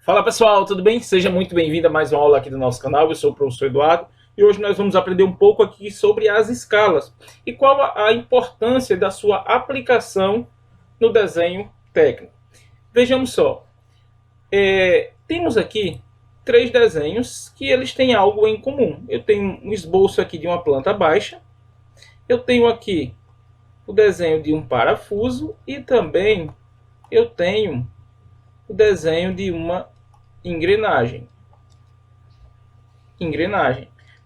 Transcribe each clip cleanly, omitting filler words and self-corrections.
Fala pessoal, tudo bem? Seja muito bem-vindo a mais uma aula aqui do nosso canal. Eu sou o professor Eduardo e hoje nós vamos aprender um pouco aqui sobre as escalas e qual a importância da sua aplicação no desenho técnico. Vejamos só, temos aqui três desenhos que eles têm algo em comum. Eu tenho um esboço aqui de uma planta baixa, eu tenho aqui o desenho de um parafuso e também eu tenho o desenho de uma engrenagem.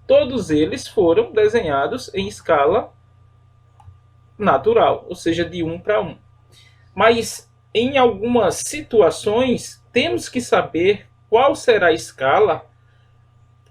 Todos eles foram desenhados em escala natural, ou seja, de 1 para 1. Mas em algumas situações temos que saber qual será a escala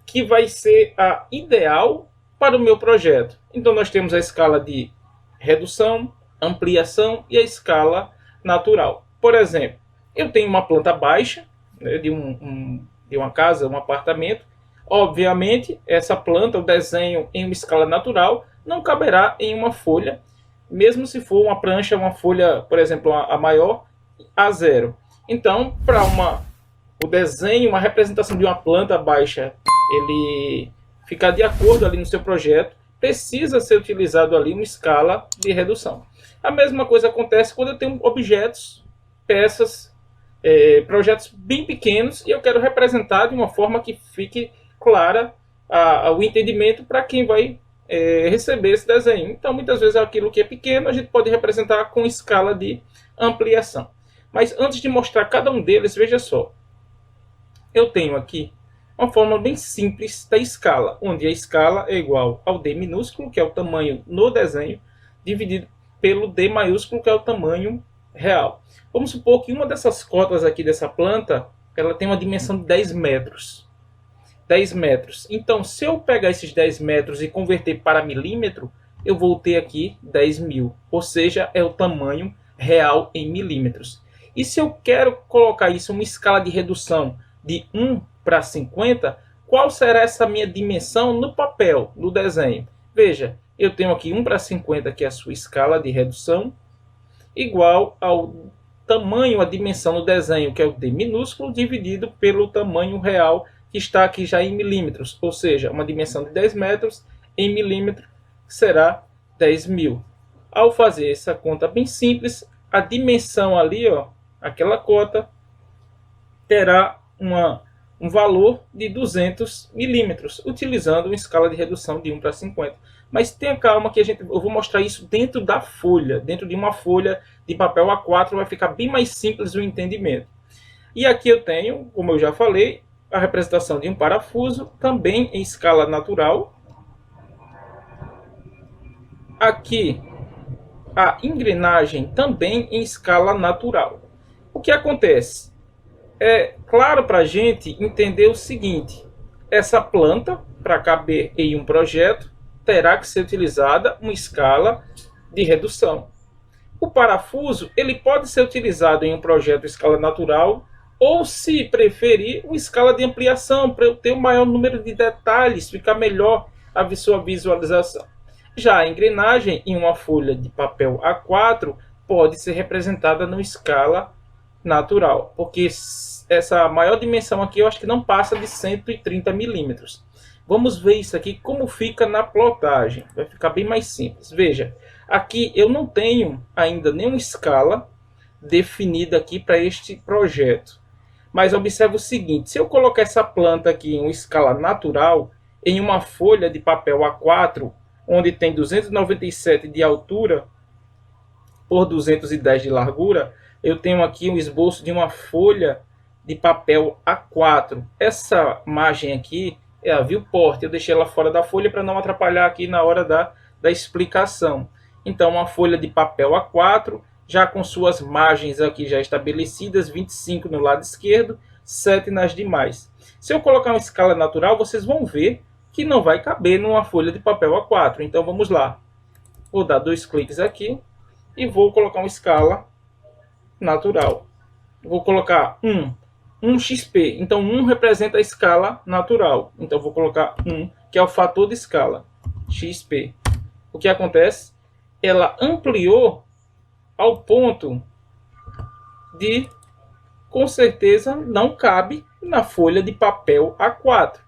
que vai ser a ideal para o meu projeto. Então nós temos a escala de redução, ampliação e a escala natural. Por exemplo, eu tenho uma planta baixa, né, de uma casa, um apartamento. Obviamente, essa planta, o desenho em uma escala natural, não caberá em uma folha, mesmo se for uma prancha, uma folha, por exemplo, a maior, A0. Então, para o desenho, uma representação de uma planta baixa, ele ficar de acordo ali no seu projeto, precisa ser utilizado ali uma escala de redução. A mesma coisa acontece quando eu tenho objetos, peças, projetos bem pequenos e eu quero representar de uma forma que fique clara o entendimento para quem vai receber esse desenho. Então, muitas vezes, aquilo que é pequeno a gente pode representar com escala de ampliação. Mas antes de mostrar cada um deles, veja só. Eu tenho aqui uma forma bem simples da escala, onde a escala é igual ao D minúsculo, que é o tamanho no desenho, dividido pelo D maiúsculo, que é o tamanho real. Vamos supor que uma dessas cotas aqui dessa planta, ela tem uma dimensão de 10 metros. 10 metros. Então, se eu pegar esses 10 metros e converter para milímetro, eu vou ter aqui 10.000. Ou seja, é o tamanho real em milímetros. E se eu quero colocar isso em uma escala de redução de 1 para 50, qual será essa minha dimensão no papel, no desenho? Veja, eu tenho aqui 1 para 50, que é a sua escala de redução, igual ao tamanho, a dimensão no desenho, que é o D minúsculo, dividido pelo tamanho real, que está aqui já em milímetros. Ou seja, uma dimensão de 10 metros em milímetro será 10.000. Ao fazer essa conta bem simples, a dimensão ali, ó, aquela cota, terá um valor de 200 milímetros, utilizando uma escala de redução de 1 para 50. Mas tenha calma que eu vou mostrar isso dentro da folha, dentro de uma folha de papel A4, vai ficar bem mais simples o entendimento. E aqui eu tenho, como eu já falei, a representação de um parafuso, também em escala natural. Aqui, a engrenagem também em escala natural. O que acontece? É claro para a gente entender o seguinte: essa planta, para caber em um projeto, terá que ser utilizada uma escala de redução. O parafuso ele pode ser utilizado em um projeto em escala natural ou, se preferir, uma escala de ampliação, para eu ter um maior número de detalhes, ficar melhor a sua visualização. Já a engrenagem em uma folha de papel A4 pode ser representada numa escala natural, porque essa maior dimensão aqui eu acho que não passa de 130 milímetros. Vamos ver isso aqui como fica na plotagem, vai ficar bem mais simples. Veja, aqui eu não tenho ainda nenhuma escala definida aqui para este projeto. Mas observe o seguinte: se eu colocar essa planta aqui em uma escala natural, em uma folha de papel A4, onde tem 297 de altura por 210 de largura, eu tenho aqui um esboço de uma folha de papel A4. Essa margem aqui é a viewport, eu deixei ela fora da folha para não atrapalhar aqui na hora da explicação. Então, uma folha de papel A4, já com suas margens aqui já estabelecidas, 25 no lado esquerdo, 7 nas demais. Se eu colocar uma escala natural, vocês vão ver que não vai caber numa folha de papel A4. Então vamos lá. Vou dar 2 cliques aqui e vou colocar uma escala natural. Vou colocar 1 XP. Então 1 representa a escala natural. Então vou colocar 1, que é o fator de escala, XP. O que acontece? Ela ampliou ao ponto de com certeza não cabe na folha de papel A4.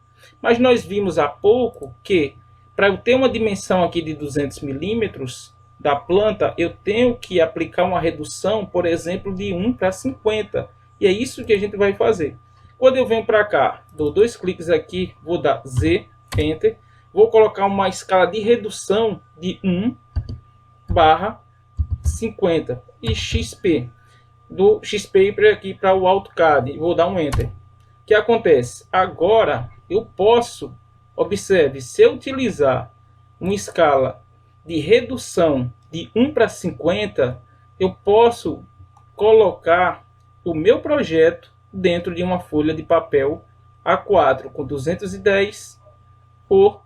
Mas nós vimos há pouco que para eu ter uma dimensão aqui de 200 milímetros da planta, eu tenho que aplicar uma redução, por exemplo, de 1 para 50. E é isso que a gente vai fazer. Quando eu venho para cá, dou 2 cliques aqui, vou dar Z, Enter. Vou colocar uma escala de redução de 1 barra 50 e XP. Do XPaper aqui para o AutoCAD. Vou dar um Enter. O que acontece? Agora eu posso, observe, se eu utilizar uma escala de redução de 1 para 50, eu posso colocar o meu projeto dentro de uma folha de papel A4 com 210 por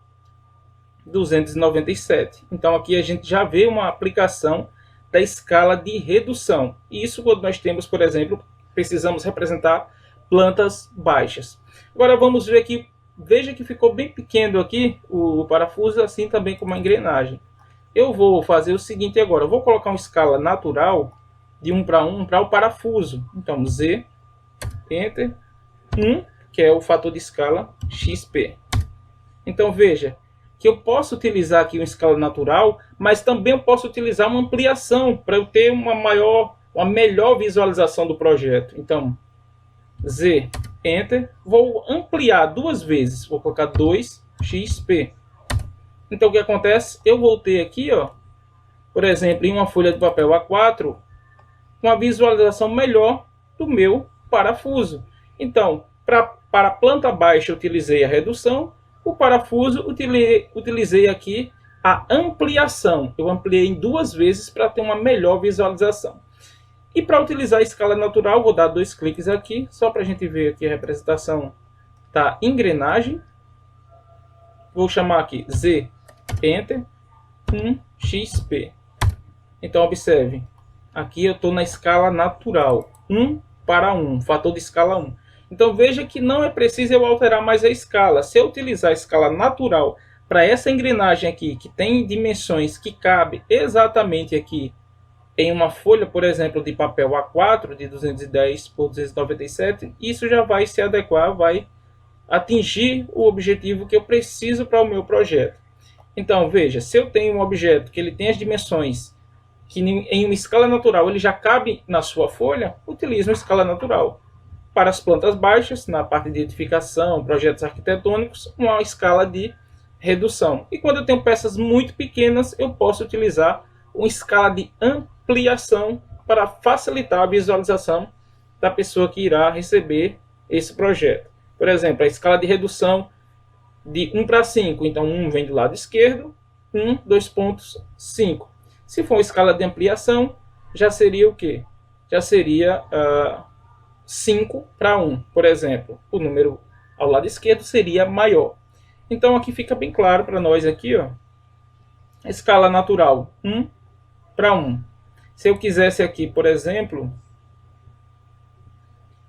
297. Então aqui a gente já vê uma aplicação da escala de redução. Isso quando nós temos, por exemplo, precisamos representar plantas baixas. Agora vamos ver aqui, veja que ficou bem pequeno aqui o parafuso, assim também como a engrenagem. Eu vou fazer o seguinte agora, eu vou colocar uma escala natural de 1 para o parafuso. Então Z, Enter, 1, que é o fator de escala XP. Então veja que eu posso utilizar aqui uma escala natural, mas também eu posso utilizar uma ampliação para eu ter uma melhor visualização do projeto. Então Z, Enter, vou ampliar 2 vezes, vou colocar 2XP. Então o que acontece? Eu vou ter aqui, ó, por exemplo, em uma folha de papel A4, uma visualização melhor do meu parafuso. Então, para a planta baixa eu utilizei a redução, o parafuso utilizei aqui a ampliação. Eu ampliei em 2 vezes para ter uma melhor visualização. E para utilizar a escala natural, vou dar 2 cliques aqui, só para a gente ver aqui a representação da engrenagem. Vou chamar aqui Z, Enter, 1XP. Então observe, aqui eu estou na escala natural, 1 para 1, fator de escala 1. Então veja que não é preciso eu alterar mais a escala. Se eu utilizar a escala natural para essa engrenagem aqui, que tem dimensões que cabe exatamente aqui em uma folha, por exemplo, de papel A4 de 210 por 297, isso já vai se adequar, vai atingir o objetivo que eu preciso para o meu projeto. Então veja, se eu tenho um objeto que ele tem as dimensões que em uma escala natural ele já cabe na sua folha, utilize uma escala natural. Para as plantas baixas, na parte de edificação, projetos arquitetônicos, uma escala de redução. E quando eu tenho peças muito pequenas, eu posso utilizar uma escala de ampliação para facilitar a visualização da pessoa que irá receber esse projeto. Por exemplo, a escala de redução de 1 para 5. Então 1 vem do lado esquerdo, 1, 2 pontos, 5. Se for uma escala de ampliação, já seria o quê? Já seria 5 para 1, por exemplo. O número ao lado esquerdo seria maior. Então aqui fica bem claro para nós aqui, ó. Escala natural 1 para 1. Se eu quisesse aqui, por exemplo,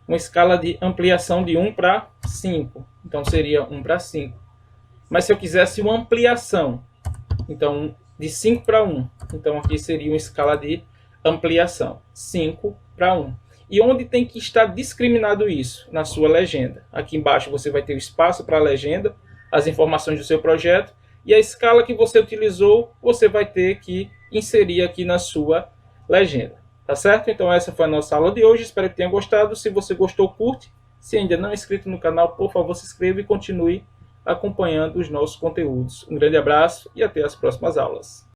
uma escala de ampliação de 1 para 5, então seria 1 para 5. Mas se eu quisesse uma ampliação, então de 5 para 1, então aqui seria uma escala de ampliação, 5 para 1. E onde tem que estar discriminado isso? Na sua legenda. Aqui embaixo você vai ter o espaço para a legenda, as informações do seu projeto, e a escala que você utilizou, você vai ter que inserir aqui na sua legenda. Tá certo? Então essa foi a nossa aula de hoje, espero que tenha gostado. Se você gostou, curte. Se ainda não é inscrito no canal, por favor, se inscreva e continue acompanhando os nossos conteúdos. Um grande abraço e até as próximas aulas.